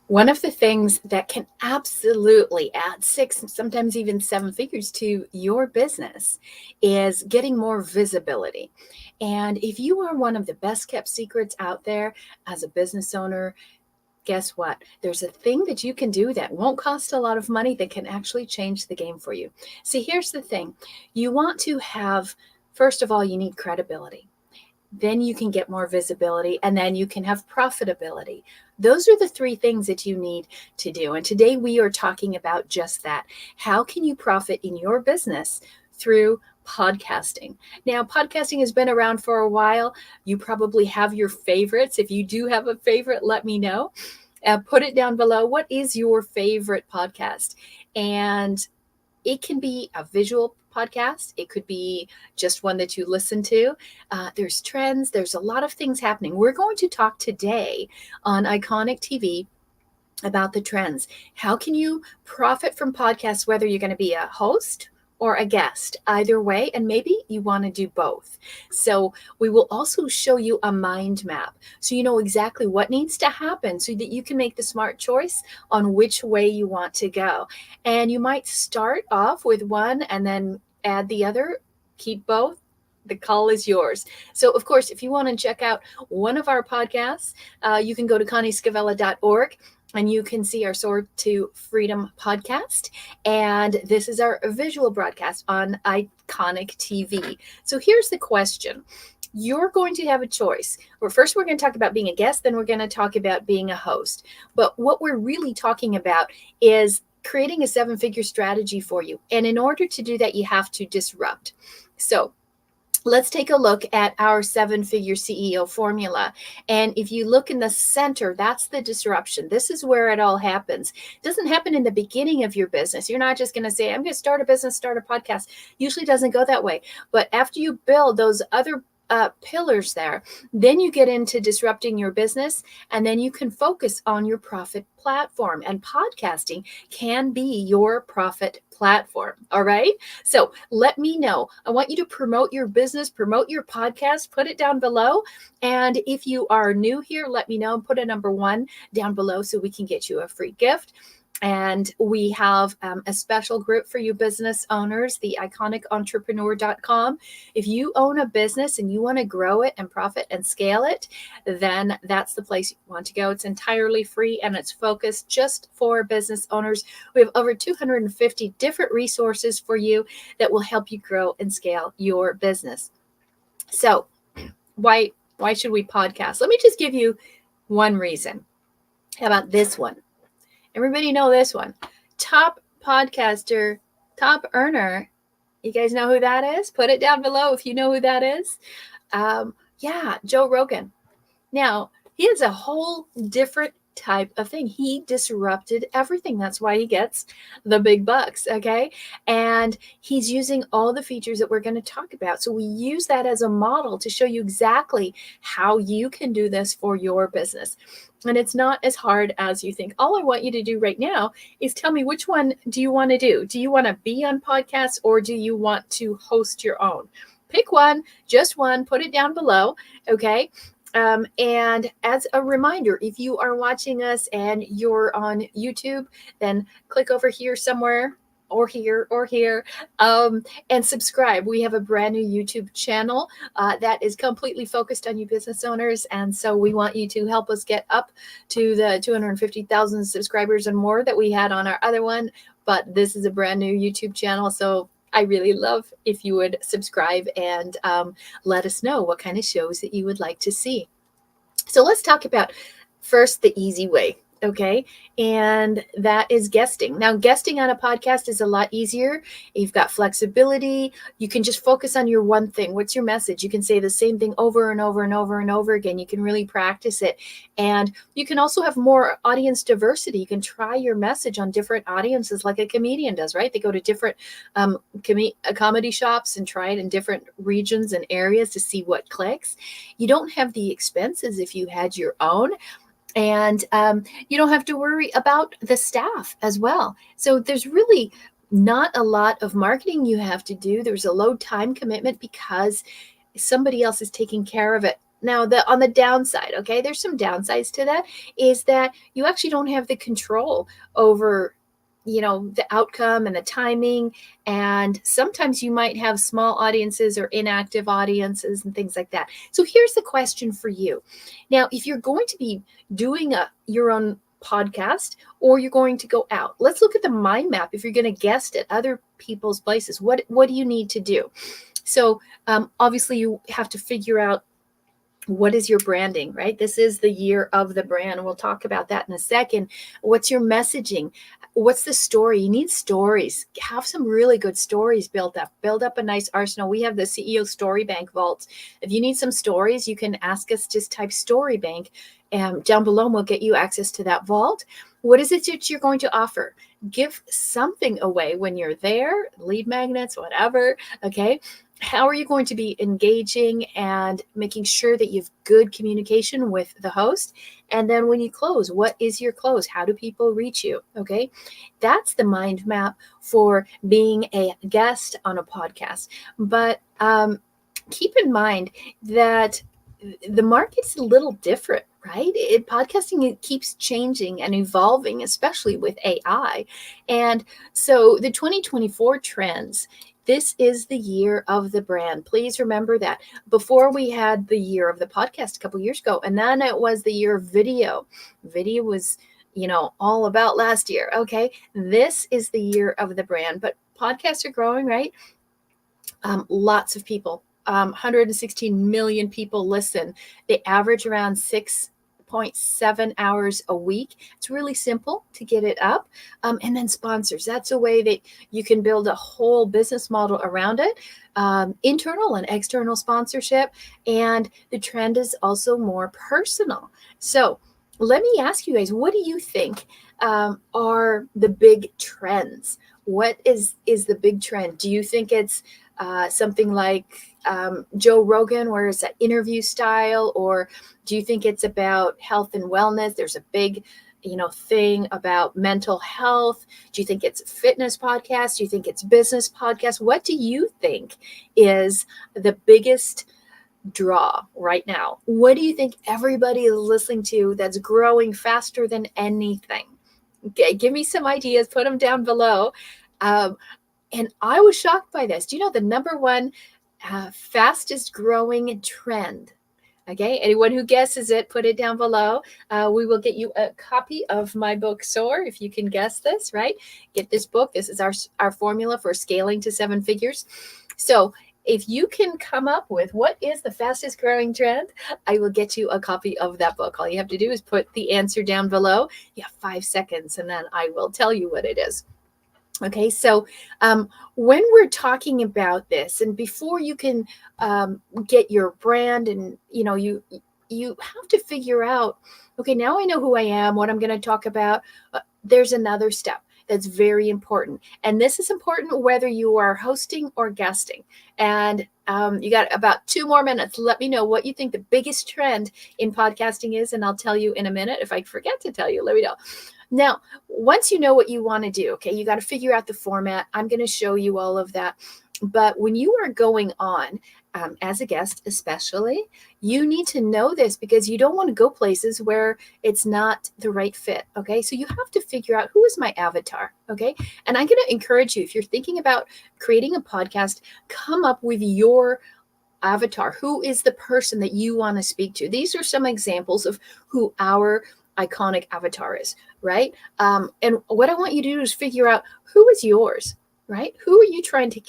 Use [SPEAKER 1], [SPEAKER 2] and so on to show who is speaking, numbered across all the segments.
[SPEAKER 1] One of the things that can absolutely add 6, sometimes even 7 figures to your business is getting more visibility. And if you are one of the best kept secrets out there as a business owner, guess what? There's a thing that you can do that won't cost a lot of money that can actually change the game for you. See, here's the thing. You want to have, first of all, you need credibility. Then you can get more visibility, and then you can have profitability. Those are the 3 things that you need to do. And today we are talking about just that. How can you profit in your business through podcasting? Now, podcasting has been around for a while. You probably have your favorites. If you do have a favorite, let me know. Put it down below. What is your favorite podcast? And it can be a visual podcast. It could be just one that you listen to. There's trends. There's a lot of things happening. We're going to talk today on Iconic TV about the trends. How can you profit from podcasts, whether you're going to be a host or a guest, either way, and maybe you want to do both. So we will also show you a mind map so you know exactly what needs to happen so that you can make the smart choice on which way you want to go. And you might start off with one and then add the other, keep both. The call is yours. So, of course, if you want to check out one of our podcasts, you can go to conniescavella.org. And you can see our Sword to Freedom podcast. And this is our visual broadcast on Iconic TV. So here's the question. You're going to have a choice. First, we're going to talk about being a guest. Then we're going to talk about being a host. But what we're really talking about is creating a 7-figure strategy for you. And in order to do that, you have to disrupt. So let's take a look at our 7-figure CEO formula. And if you look in the center, that's the disruption. This is where it all happens. It doesn't happen in the beginning of your business. You're not just going to say, I'm going to start a business, start a podcast. Usually doesn't go that way. But after you build those other pillars there, then you get into disrupting your business, and then you can focus on your profit platform, and podcasting can be your profit platform. All right. So let me know. I want you to promote your business, promote your podcast, put it down below. And if you are new here, let me know. Put a number 1 down below so we can get you a free gift. And we have a special group for you business owners, the iconicentrepreneur.com. If you own a business and you want to grow it and profit and scale it, then that's the place you want to go. It's entirely free and it's focused just for business owners. We have over 250 different resources for you that will help you grow and scale your business. So why should we podcast? Let me just give you one reason. How about this one? Everybody know this one. Top podcaster, top earner. You guys know who that is? Put it down below if you know who that is. Joe Rogan. Now, he has a whole different type of thing. He disrupted everything. That's why he gets the big bucks. Okay. And he's using all the features that we're going to talk about. So we use that as a model to show you exactly how you can do this for your business. And it's not as hard as you think. All I want you to do right now is tell me, which one do you want to do? Do you want to be on podcasts or do you want to host your own? Pick one, just one, put it down below. Okay. And as a reminder, if you are watching us and you're on YouTube, then click over here somewhere or here, and subscribe. We have a brand new YouTube channel that is completely focused on you business owners. And so we want you to help us get up to the 250,000 subscribers and more that we had on our other one. But this is a brand new YouTube channel. So I really love if you would subscribe and let us know what kind of shows that you would like to see. So let's talk about first the easy way. Okay. And that is guesting. Now, guesting on a podcast is a lot easier. You've got flexibility. You can just focus on your one thing. What's your message? You can say the same thing over and over and over and over again. You can really practice it. And you can also have more audience diversity. You can try your message on different audiences like a comedian does, right? They go to different comedy shops and try it in different regions and areas to see what clicks. You don't have the expenses if you had your own. And you don't have to worry about the staff as well. So there's really not a lot of marketing you have to do. There's a low time commitment because somebody else is taking care of it Now, on the downside, okay, there's some downsides to that, is that you actually don't have the control over, the outcome and the timing. And sometimes you might have small audiences or inactive audiences and things like that. So here's the question for you. Now, if you're going to be doing your own podcast, or you're going to go out, let's look at the mind map. If you're going to guest at other people's places, what do you need to do? So obviously you have to figure out, what is your branding, right? This is the year of the brand. We'll talk about that in a second. What's your messaging? What's the story? You need stories. Have some really good stories built up. Build up a nice arsenal. We have the CEO Story Bank vault. If you need some stories, you can ask us, just type Story Bank down below, and we'll get you access to that vault. What is it that you're going to offer? Give something away when you're there, lead magnets, whatever, okay? How are you going to be engaging and making sure that you have good communication with the host? And then when you close, what is your close? How do people reach you? Okay. That's the mind map for being a guest on a podcast. But keep in mind that the market's a little different, right? Podcasting, it keeps changing and evolving, especially with AI. And so the 2024 trends, this is the year of the brand. Please remember that. Before, we had the year of the podcast a couple years ago, and then it was the year of video. Video was, all about last year. Okay. This is the year of the brand, but podcasts are growing, right? Lots of people, 116 million people listen. They average around 6.7 hours a week. It's really simple to get it up. And then sponsors. That's a way that you can build a whole business model around it. Internal and external sponsorship. And the trend is also more personal. So let me ask you guys, what do you think are the big trends? What is the big trend? Do you think it's something like Joe Rogan, where it's an interview style, or do you think it's about health and wellness? There's a big, thing about mental health. Do you think it's fitness podcast? Do you think it's business podcast? What do you think is the biggest draw right now? What do you think everybody is listening to that's growing faster than anything? Okay, give me some ideas, put them down below. And I was shocked by this. Do you know the number one fastest growing trend? Okay, anyone who guesses it, put it down below. We will get you a copy of my book, Soar, if you can guess this, right? Get this book. This is our formula for scaling to 7 figures. So if you can come up with what is the fastest growing trend, I will get you a copy of that book. All you have to do is put the answer down below. You have 5 seconds, and then I will tell you what it is. Okay, so when we're talking about this, and before you can get your brand, and you have to figure out, okay, now I know who I am, what I'm going to talk about. There's another step that's very important, and this is important whether you are hosting or guesting. And you got about 2 more minutes. Let me know what you think the biggest trend in podcasting is, and I'll tell you in a minute. If I forget to tell you, let me know. Now, once you know what you want to do, okay, you got to figure out the format. I'm going to show you all of that. But when you are going on as a guest, especially, you need to know this, because you don't want to go places where it's not the right fit. Okay, so you have to figure out, who is my avatar? Okay, and I'm going to encourage you, if you're thinking about creating a podcast, come up with your avatar. Who is the person that you want to speak to? These are some examples of who our iconic avatar is, right? And what I want you to do is figure out, who is yours, right? Who are you trying to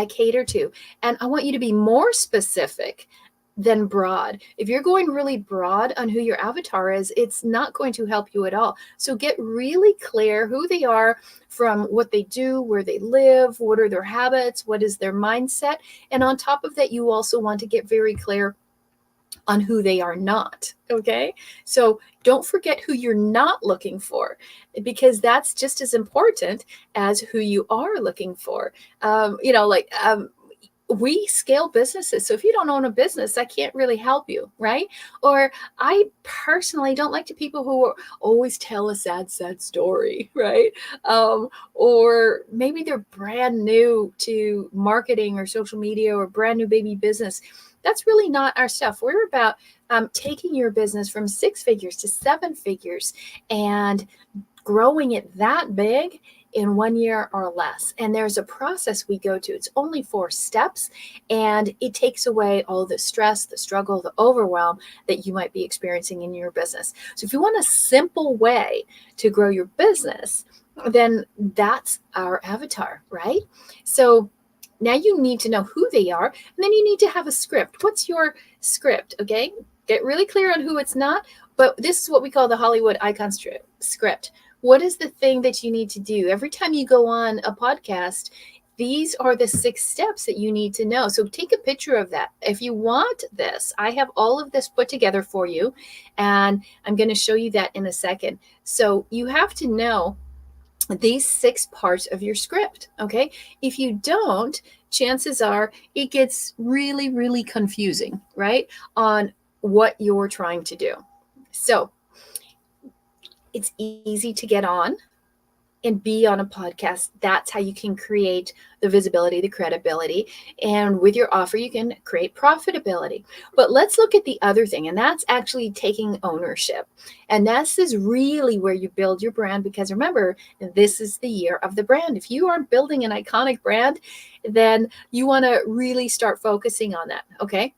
[SPEAKER 1] cater to? And I want you to be more specific than broad. If you're going really broad on who your avatar is, it's not going to help you at all. So get really clear who they are, from what they do, where they live, what are their habits, what is their mindset. And on top of that, you also want to get very clear on who they are not. Okay, so don't forget who you're not looking for, because that's just as important as who you are looking for. we scale businesses. So if you don't own a business, I can't really help you, right? Or I personally don't like the people who always tell a sad story, right? Or maybe they're brand new to marketing or social media or brand new baby business. That's really not our stuff. We're about taking your business from 6 figures to 7 figures and growing it that big in 1 year or less. And there's a process we go to. It's only 4 steps, and it takes away all the stress, the struggle, the overwhelm that you might be experiencing in your business. So if you want a simple way to grow your business, then that's our avatar, right? So now you need to know who they are, and then you need to have a script. What's your script? Okay, get really clear on who it's not, but this is what we call the Hollywood icon script. What is the thing that you need to do? Every time you go on a podcast, these are the 6 steps that you need to know. So take a picture of that. If you want this, I have all of this put together for you, and I'm going to show you that in a second. So you have to know these 6 parts of your script, okay? If you don't, chances are it gets really, really confusing, right? On what you're trying to do. So it's easy to get on and be on a podcast. That's how you can create the visibility, the credibility. And with your offer, you can create profitability. But let's look at the other thing, and that's actually taking ownership. And this is really where you build your brand, because remember, this is the year of the brand. If you are building an iconic brand, then you want to really start focusing on that, okay?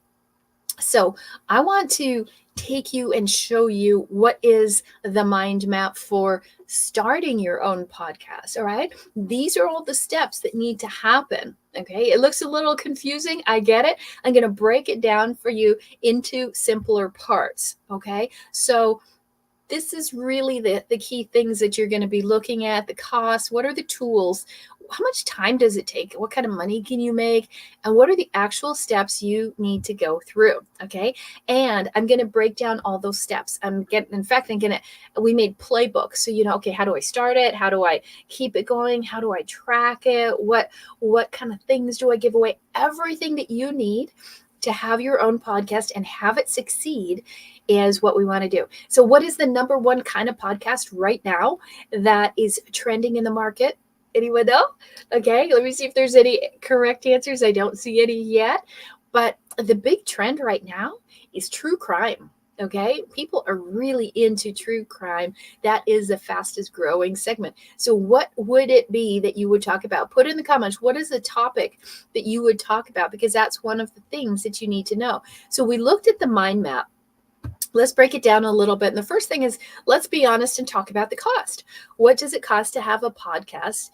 [SPEAKER 1] So I want to take you and show you what is the mind map for starting your own podcast. All right. These are all the steps that need to happen. Okay. It looks a little confusing. I get it. I'm going to break it down for you into simpler parts. Okay. So this is really the key things that you're going to be looking at. The costs, what are the tools, how much time does it take, what kind of money can you make, and what are the actual steps you need to go through, okay? And I'm going to break down all those steps. We made playbooks, so you know, okay, how do I start it, how do I keep it going, how do I track it, what kind of things do I give away, everything that you need to have your own podcast and have it succeed is what we want to do. So what is the number one kind of podcast right now that is trending in the market? Anyone know? Okay, let me see if there's any correct answers. I don't see any yet. But the big trend right now is true crime. Okay, people are really into true crime. That is the fastest growing segment. So what would it be that you would talk about? Put in the comments, what is the topic that you would talk about? Because that's one of the things that you need to know. So we looked at the mind map. Let's break it down a little bit. And the first thing is, let's be honest and talk about the cost. What does it cost to have a podcast?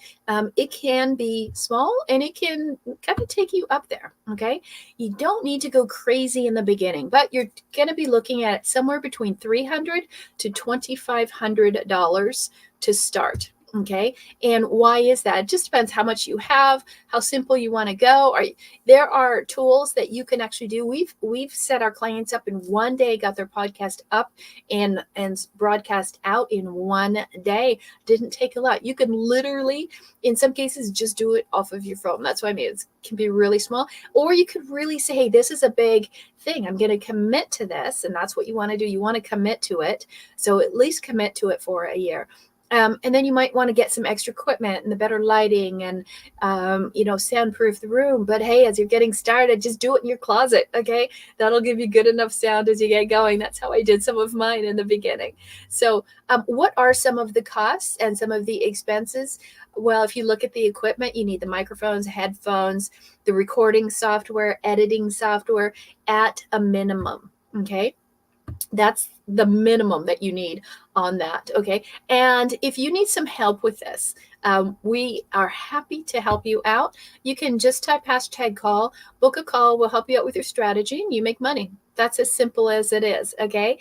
[SPEAKER 1] It can be small and it can kind of take you up there. Okay. You don't need to go crazy in the beginning, but you're going to be looking at somewhere between $300 to $2,500 to start. Okay. And why is that? It just depends how much you have, how simple you want to go. There are tools that you can actually do. We've set our clients up in 1 day, got their podcast up and broadcast out in 1 day. Didn't take a lot. You can literally, in some cases, just do it off of your phone. That's what I mean. It can be really small. Or you could really say, hey, this is a big thing. I'm going to commit to this. And that's what you want to do. You want to commit to it. So at least commit to it for a year. And then you might want to get some extra equipment and the better lighting and, soundproof the room. But hey, as you're getting started, just do it in your closet. Okay. That'll give you good enough sound as you get going. That's how I did some of mine in the beginning. So what are some of the costs and some of the expenses? Well, if you look at the equipment, you need the microphones, headphones, the recording software, editing software at a minimum. Okay. That's the minimum that you need on that. Okay. And if you need some help with this, we are happy to help you out. You can just type #call, book a call. We'll help you out with your strategy and you make money. That's as simple as it is. Okay.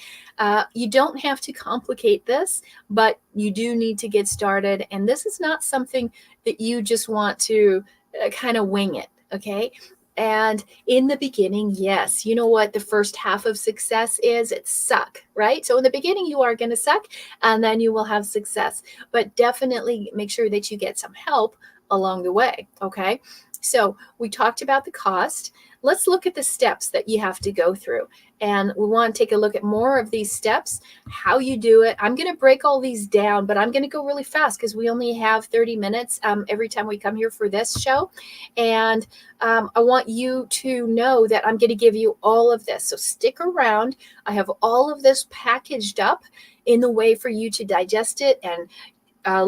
[SPEAKER 1] You don't have to complicate this, but you do need to get started. And this is not something that you just want to kind of wing it. Okay. And in the beginning, yes, you know what the first half of success is? It's suck, right? So in the beginning, you are going to suck and then you will have success. But definitely make sure that you get some help along the way, okay? So we talked about the cost. Let's look at the steps that you have to go through. And we want to take a look at more of these steps, how you do it. I'm going to break all these down, but I'm going to go really fast because we only have 30 minutes every time we come here for this show. And I want you to know that I'm going to give you all of this. So stick around. I have all of this packaged up in the way for you to digest it and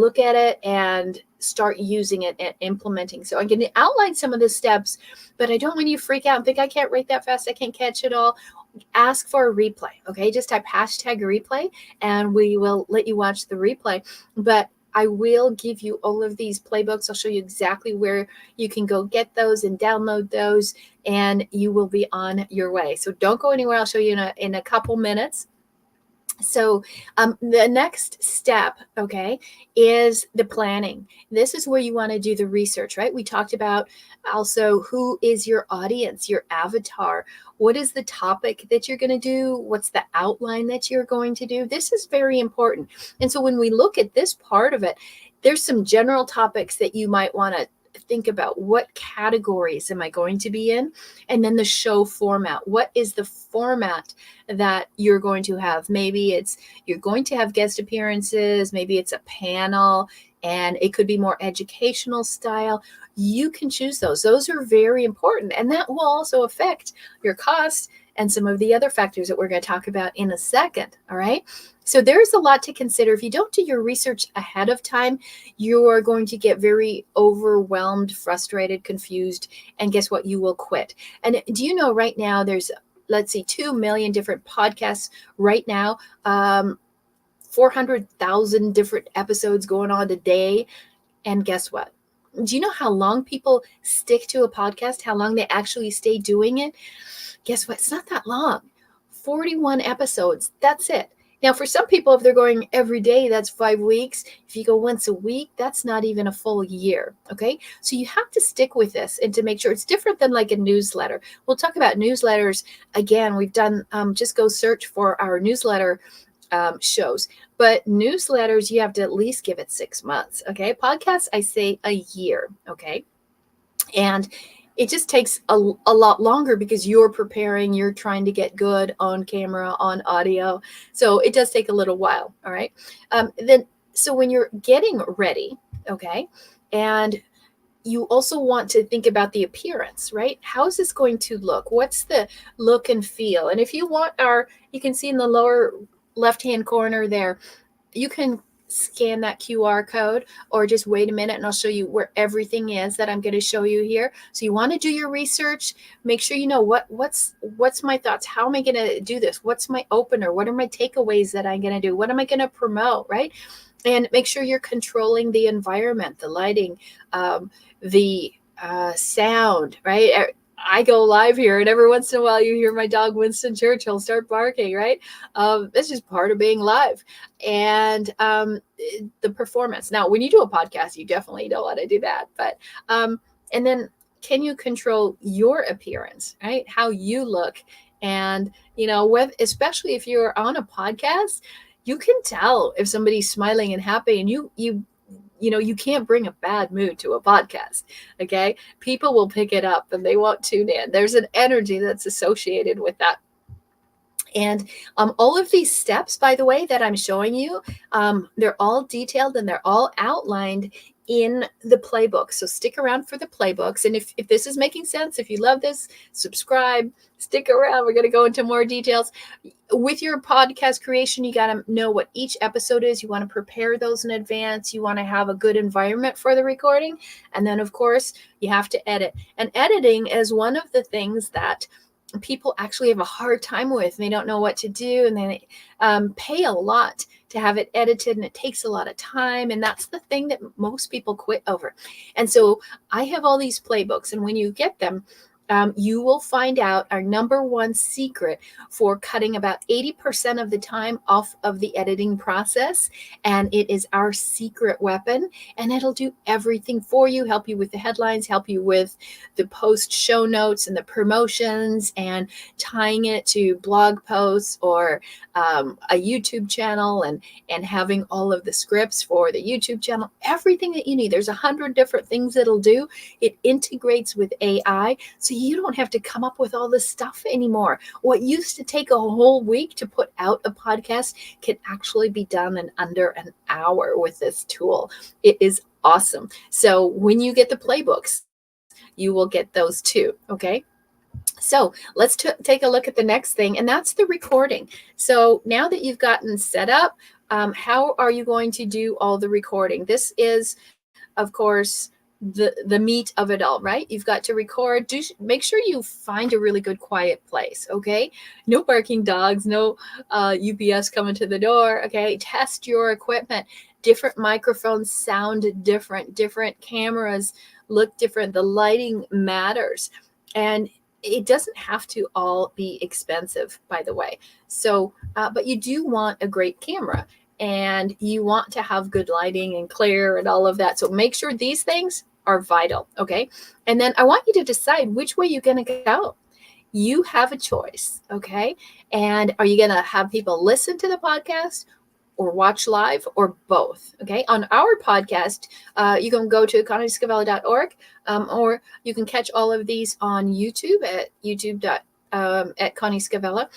[SPEAKER 1] look at it and start using it and implementing. So I'm going to outline some of the steps, but I don't want you to freak out and think I can't write that fast. I can't catch it all. Ask for a replay. Okay. Just type #replay and we will let you watch the replay. But I will give you all of these playbooks. I'll show you exactly where you can go get those and download those, and you will be on your way. So don't go anywhere. I'll show you in a couple minutes. So the next step, okay, is the planning. This is where you want to do the research, right? We talked about also who is your audience, your avatar. What is the topic that you're going to do? What's the outline that you're going to do? This is very important. And so when we look at this part of it, there's some general topics that you might want to think about. What categories am I going to be in? And then the show format. What is the format that you're going to have? Maybe you're going to have guest appearances. Maybe it's a panel, and it could be more educational style. You can choose those. Those are very important. And that will also affect your cost and some of the other factors that we're going to talk about in a second. All right. So there's a lot to consider. If you don't do your research ahead of time, you are going to get very overwhelmed, frustrated, confused, and guess what? You will quit. And do you know right now there's, let's see, 2 million different podcasts right now, 400,000 different episodes going on a day. And guess what? Do you know how long people stick to a podcast? How long they actually stay doing it? Guess what? It's not that long. 41 episodes. That's it. Now, for some people, if they're going every day, that's 5 weeks. If you go once a week, that's not even a full year. Okay. So you have to stick with this and to make sure it's different than like a newsletter. We'll talk about newsletters again. We've done, just go search for our newsletter shows. But newsletters, you have to at least give it 6 months. Okay. Podcasts, I say a year. Okay. And it just takes a lot longer because you're preparing, you're trying to get good on camera, on audio. So it does take a little while. All right. So when you're getting ready, okay, and you also want to think about the appearance, right? How is this going to look? What's the look and feel? And if you want you can see in the lower left-hand corner there, you can scan that QR code or just wait a minute and I'll show you where everything is that I'm going to show you here. So you want to do your research, make sure you know what's my thoughts. How am I going to do this? What's my opener? What are my takeaways that I'm going to do? What am I going to promote? Right. And make sure you're controlling the environment, the lighting, the sound, right? I go live here and every once in a while you hear my dog Winston Churchill start barking, right? It's just part of being live. And the performance. Now, when you do a podcast, you definitely don't want to do that. But and then can you control your appearance, right? How you look. And, especially if you're on a podcast, you can tell if somebody's smiling and happy and you can't bring a bad mood to a podcast. Okay. People will pick it up and they won't tune in. There's an energy that's associated with that. And all of these steps, by the way, that I'm showing you, they're all detailed and they're all outlined in the playbook. So stick around for the playbooks. And if this is making sense, if you love this, subscribe, stick around. We're going to go into more details. With your podcast creation, you got to know what each episode is. You want to prepare those in advance. You want to have a good environment for the recording. And then, of course, you have to edit. And editing is one of the things that people actually have a hard time with. They don't know what to do, and they pay a lot to have it edited, and it takes a lot of time. And that's the thing that most people quit over. And so I have all these playbooks, and when you get them, you will find out our number one secret for cutting about 80% of the time off of the editing process. And it is our secret weapon. And it'll do everything for you, help you with the headlines, help you with the post show notes and the promotions, and tying it to blog posts or a YouTube channel, and having all of the scripts for the YouTube channel, everything that you need. There's 100 different things it'll do. It integrates with AI, so you don't have to come up with all this stuff anymore. What used to take a whole week to put out a podcast can actually be done in under an hour with this tool. It is awesome. So when you get the playbooks, you will get those too. Okay. So let's take a look at the next thing, and that's the recording. So now that you've gotten set up, how are you going to do all the recording? This is, of course, the meat of it all, right? You've got to record. Make sure you find a really good quiet place, okay? No barking dogs, no UPS coming to the door, okay? Test your equipment. Different microphones sound different. Different cameras look different. The lighting matters. And it doesn't have to all be expensive, by the way. So, but you do want a great camera, and you want to have good lighting and clear and all of that. So make sure these things are vital, okay? And then I want you to decide which way you're going to go. You have a choice, okay? And are you going to have people listen to the podcast or watch live, or both? Okay. On our podcast, you can go to connyscavella.org, or you can catch all of these on YouTube at at Connie Scavella,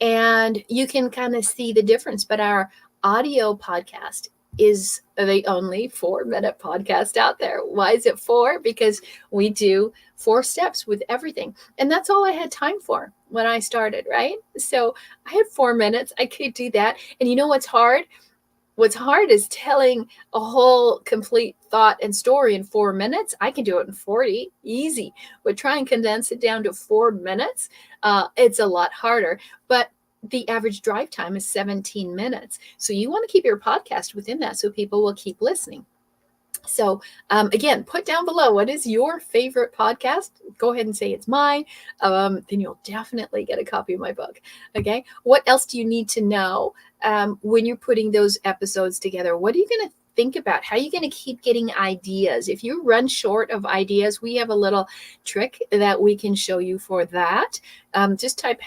[SPEAKER 1] and you can kind of see the difference. But our audio podcast is the only 4-minute podcast out there. Why is it 4? Because we do 4 steps with everything. And that's all I had time for when I started, right? So I had 4 minutes. I could do that. And you know what's hard? What's hard is telling a whole complete thought and story in 4 minutes. I can do it in 40, easy. But try and condense it down to 4 minutes. It's a lot harder. But the average drive time is 17 minutes. So you want to keep your podcast within that so people will keep listening. So again, put down below, what is your favorite podcast? Go ahead and say it's mine. Then you'll definitely get a copy of my book. Okay. What else do you need to know when you're putting those episodes together? What are you going to think about? How are you going to keep getting ideas? If you run short of ideas, we have a little trick that we can show you for that. Just type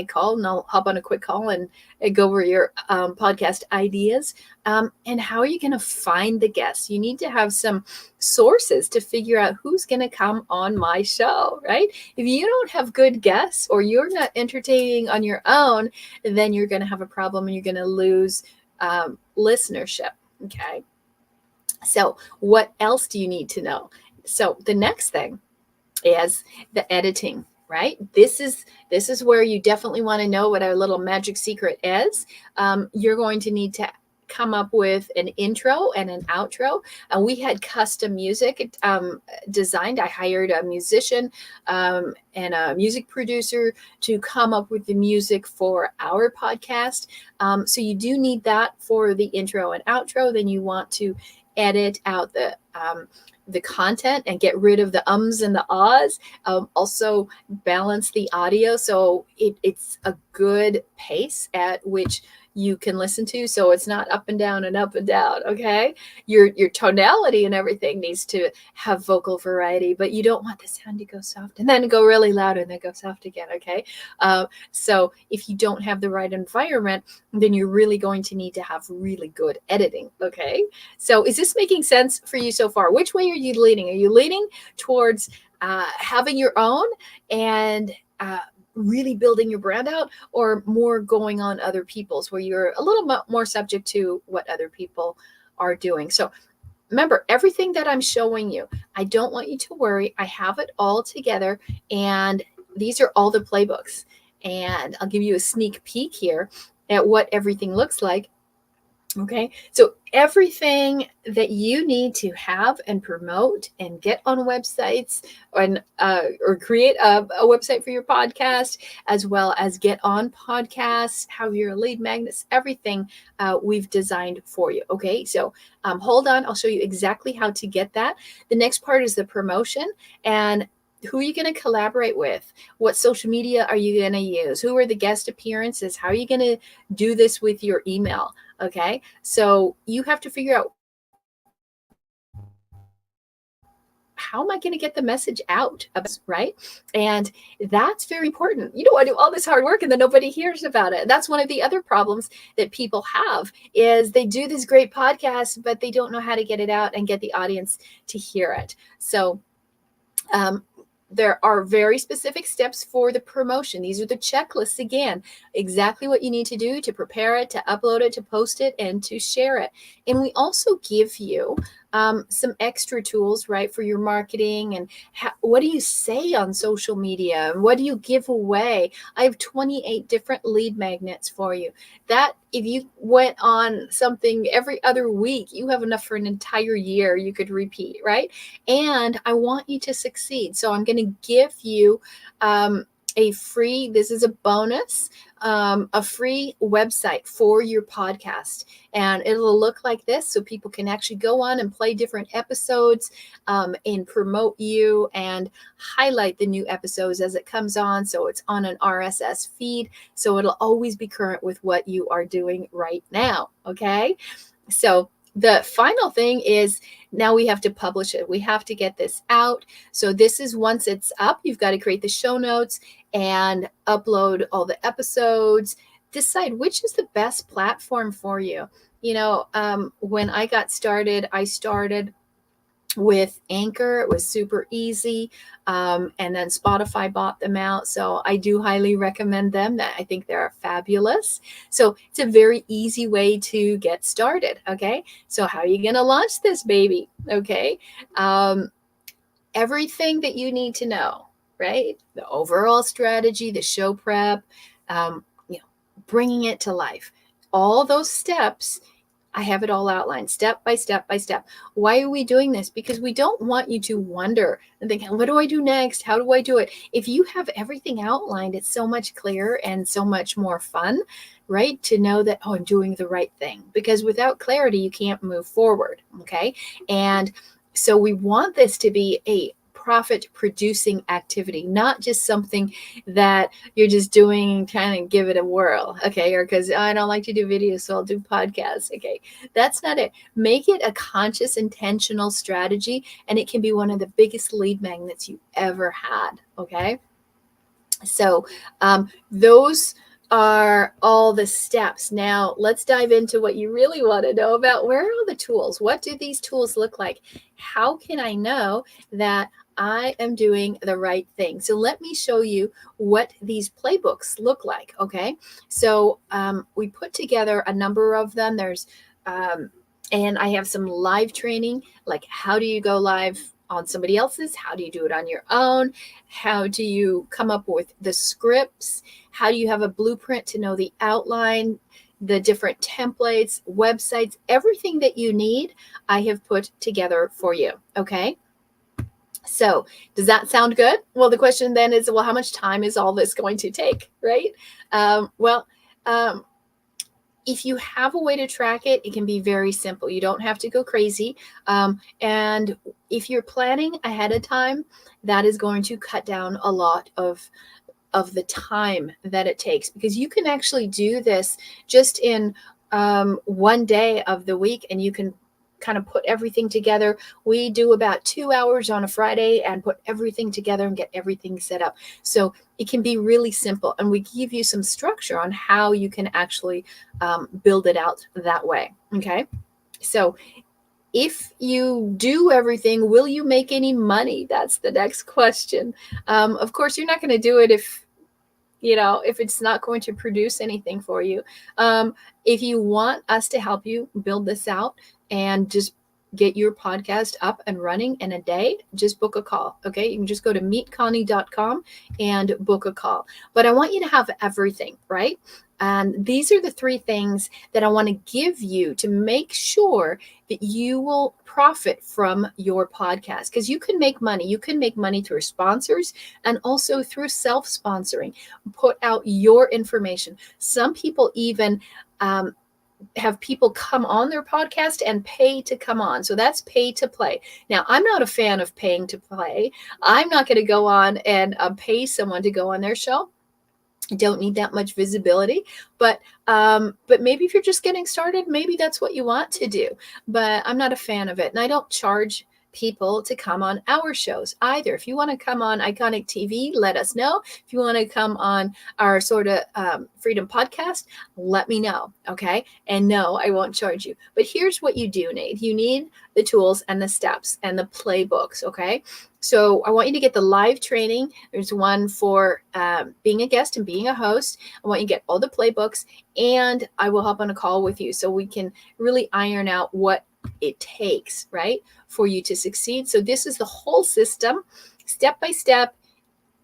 [SPEAKER 1] #call, and I'll hop on a quick call and go over your podcast ideas. And how are you going to find the guests? You need to have some sources to figure out who's going to come on my show, right? If you don't have good guests, or you're not entertaining on your own, then you're going to have a problem, and you're going to lose listenership. Okay. So what else do you need to know? So the next thing is the editing, right? This is where you definitely want to know what our little magic secret is. You're going to need to come up with an intro and an outro. And we had custom music designed. I hired a musician and a music producer to come up with the music for our podcast. So you do need that for the intro and outro. Then you want to edit out the content and get rid of the ums and the ahs. Also balance the audio so it's a good pace at which you can listen to, so it's not up and down and up and down. Okay, your tonality and everything needs to have vocal variety, but you don't want the sound to go soft and then go really loud and then go soft again. Okay, so if you don't have the right environment, then you're really going to need to have really good editing. Okay, so is this making sense for you so far? Which way are you leaning? Are you leaning towards having your own and really building your brand out, or more going on other people's, where you're a little more subject to what other people are doing? So remember, everything that I'm showing you, I don't want you to worry. I have it all together, and these are all the playbooks. And I'll give you a sneak peek here at what everything looks like. Okay, so everything that you need to have and promote and get on websites, and or create a website for your podcast, as well as get on podcasts, have your lead magnets, everything we've designed for you. Okay, so hold on, I'll show you exactly how to get that. The next part is the promotion, and Who are you going to collaborate with? What social media are you going to use? Who are the guest appearances? How are you going to do this with your email? Okay. So you have to figure out, how am I going to get the message out about this, right? And that's very important. You don't want to do all this hard work and then nobody hears about it. That's one of the other problems that people have, is they do this great podcast, but they don't know how to get it out and get the audience to hear it. So there are very specific steps for the promotion. These are the checklists again, exactly what you need to do to prepare it, to upload it, to post it, and to share it. And we also give you some extra tools, right, for your marketing, and what do you say on social media? What do you give away? I have 28 different lead magnets for you. That if you went on something every other week, you have enough for an entire year you could repeat, right? And I want you to succeed. So I'm going to give you a free, this is a bonus, a free website for your podcast. And it'll look like this, so people can actually go on and play different episodes and promote you and highlight the new episodes as it comes on. So it's on an RSS feed. So it'll always be current with what you are doing right now. Okay. So the final thing is, now we have to publish it. We have to get this out. So this is, once it's up, you've got to create the show notes and upload all the episodes. Decide which is the best platform for you. You know, when I got started, I started with Anchor. It was super easy. And then Spotify bought them out. So I do highly recommend them. I think they're fabulous. So it's a very easy way to get started. Okay. So how are you going to launch this baby? Okay. Everything that you need to know, right? The overall strategy, the show prep, bringing it to life, all those steps. I have it all outlined step by step by step. Why are we doing this? Because we don't want you to wonder and think, what do I do next? How do I do it? If you have everything outlined, it's so much clearer and so much more fun, right? To know that, oh, I'm doing the right thing. Because without clarity, you can't move forward. Okay. And so we want this to be a profit producing activity, not just something that you're just doing, kind of give it a whirl. Okay. Or because I don't like to do videos, so I'll do podcasts. Okay. That's not it. Make it a conscious, intentional strategy, and it can be one of the biggest lead magnets you ever had. Okay. So those are all the steps. Now let's dive into what you really want to know about. Where are all the tools? What do these tools look like? How can I know that I am doing the right thing? So let me show you what these playbooks look like. Okay. So we put together a number of them. There's, and I have some live training, like how do you go live on somebody else's? How do you do it on your own? How do you come up with the scripts? How do you have a blueprint to know the outline, the different templates, websites, everything that you need, I have put together for you. Okay. So does that sound good? Well, the question then is, well, how much time is all this going to take? Right. If you have a way to track it, it can be very simple. You don't have to go crazy. And if you're planning ahead of time, that is going to cut down a lot of the time that it takes, because you can actually do this just in one day of the week, and you can kind of put everything together. We do about 2 hours on a Friday and put everything together and get everything set up. So it can be really simple, and we give you some structure on how you can actually build it out that way. Okay. So if you do everything, will you make any money? That's the next question. Of course, you're not going to do it if it's not going to produce anything for you. If you want us to help you build this out and just get your podcast up and running in a day, just book a call. Okay. You can just go to meetconnie.com and book a call. But I want you to have everything, right? And these are the 3 things that I want to give you to make sure that you will profit from your podcast, because you can make money. You can make money through sponsors and also through self-sponsoring. Put out your information. Some people even have people come on their podcast and pay to come on. So that's pay to play. Now, I'm not a fan of paying to play. I'm not going to go on and pay someone to go on their show. Don't need that much visibility, but maybe if you're just getting started, maybe that's what you want to do. But I'm not a fan of it, and I don't charge people to come on our shows either. If you want to come on Iconic TV, let us know. If you want to come on our sort of Freedom podcast, let me know. Okay. And no, I won't charge you. But here's what you do need. You need the tools and the steps and the playbooks. Okay. So I want you to get the live training. There's one for being a guest and being a host. I want you to get all the playbooks, and I will hop on a call with you so we can really iron out what it takes, right, for you to succeed. So this is the whole system, step by step,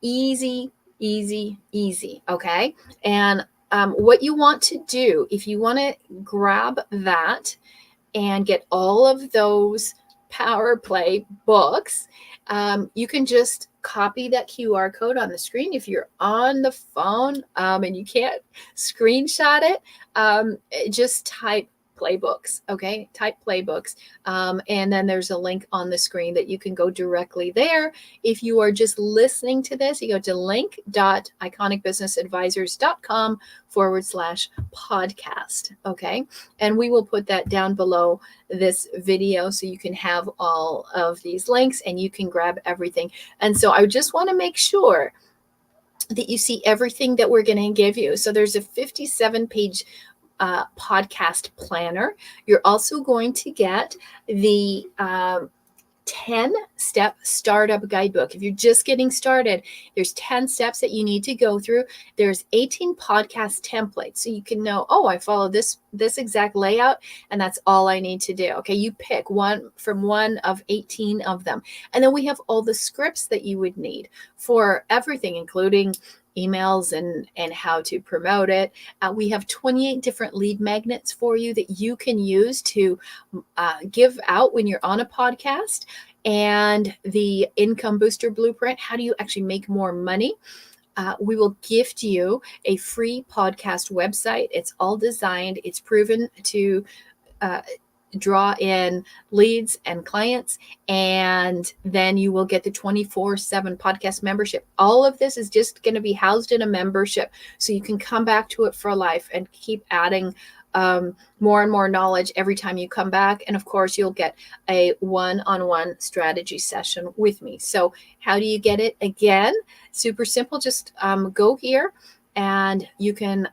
[SPEAKER 1] easy, easy, easy. Okay. And what you want to do, if you want to grab that and get all of those Power Play books, you can just copy that QR code on the screen. If you're on the phone and you can't screenshot it, just type playbooks. Okay. Type playbooks. And then there's a link on the screen that you can go directly there. If you are just listening to this, you go to link.iconicbusinessadvisors.com/podcast. Okay. And we will put that down below this video so you can have all of these links and you can grab everything. And so I just want to make sure that you see everything that we're going to give you. So there's a 57-page podcast planner. You're also going to get the 10-step startup guidebook. If you're just getting started, there's 10 steps that you need to go through. There's 18 podcast templates. So you can know, oh, I follow this exact layout, and that's all I need to do. Okay. You pick one from one of 18 of them. And then we have all the scripts that you would need for everything, including emails and how to promote it. We have 28 different lead magnets for you that you can use to give out when you're on a podcast, and the income booster blueprint. How do you actually make more money? We will gift you a free podcast website. It's all designed. It's proven to draw in leads and clients, and then you will get the 24/7 podcast membership. All of this is just going to be housed in a membership, so you can come back to it for life and keep adding more and more knowledge every time you come back. And of course, you'll get a one-on-one strategy session with me. So how do you get it? Again, super simple. Just go here and you can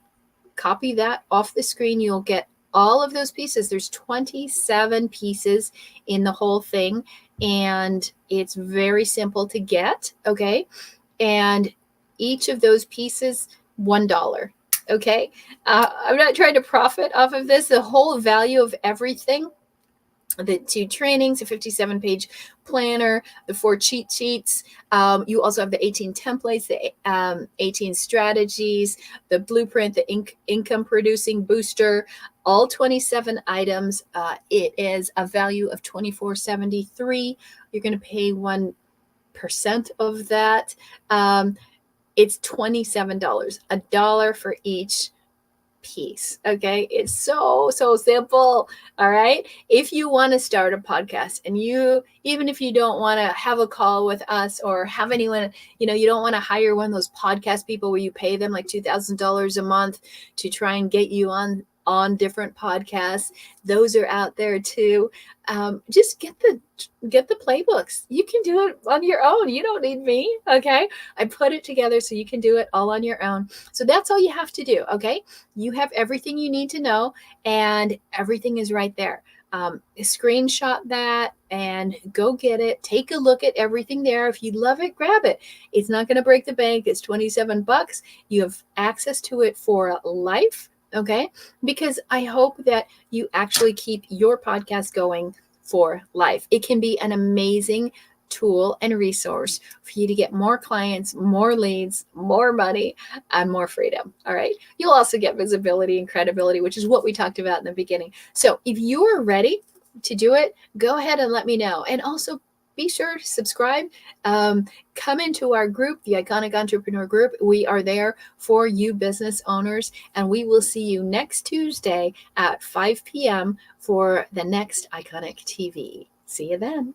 [SPEAKER 1] copy that off the screen. You'll get all of those pieces. There's 27 pieces in the whole thing, and it's very simple to get. Okay. And each of those pieces, $1. Okay. I'm not trying to profit off of this. The whole value of everything, the 2 trainings, a 57-page planner, the 4 cheat sheets. You also have the 18 templates, the 18 strategies, the blueprint, the income producing booster, all 27 items. It is a value of $24.73. You're going to pay 1% of that. It's $27, $1 for each piece. Okay. It's so simple. All right. If you want to start a podcast, and even if you don't want to have a call with us or have anyone, you don't want to hire one of those podcast people where you pay them like $2,000 a month to try and get you on different podcasts. Those are out there too. Just get the playbooks. You can do it on your own. You don't need me. Okay. I put it together so you can do it all on your own. So that's all you have to do. Okay. You have everything you need to know, and everything is right there. Screenshot that and go get it. Take a look at everything there. If you love it, grab it. It's not going to break the bank. It's $27. You have access to it for life. Okay. Because I hope that you actually keep your podcast going for life. It can be an amazing tool and resource for you to get more clients, more leads, more money, and more freedom. All right. You'll also get visibility and credibility, which is what we talked about in the beginning. So if you are ready to do it, go ahead and let me know. And also be sure to subscribe. Come into our group, the Iconic Entrepreneur Group. We are there for you business owners, and we will see you next Tuesday at 5 p.m. for the next Iconic TV. See you then.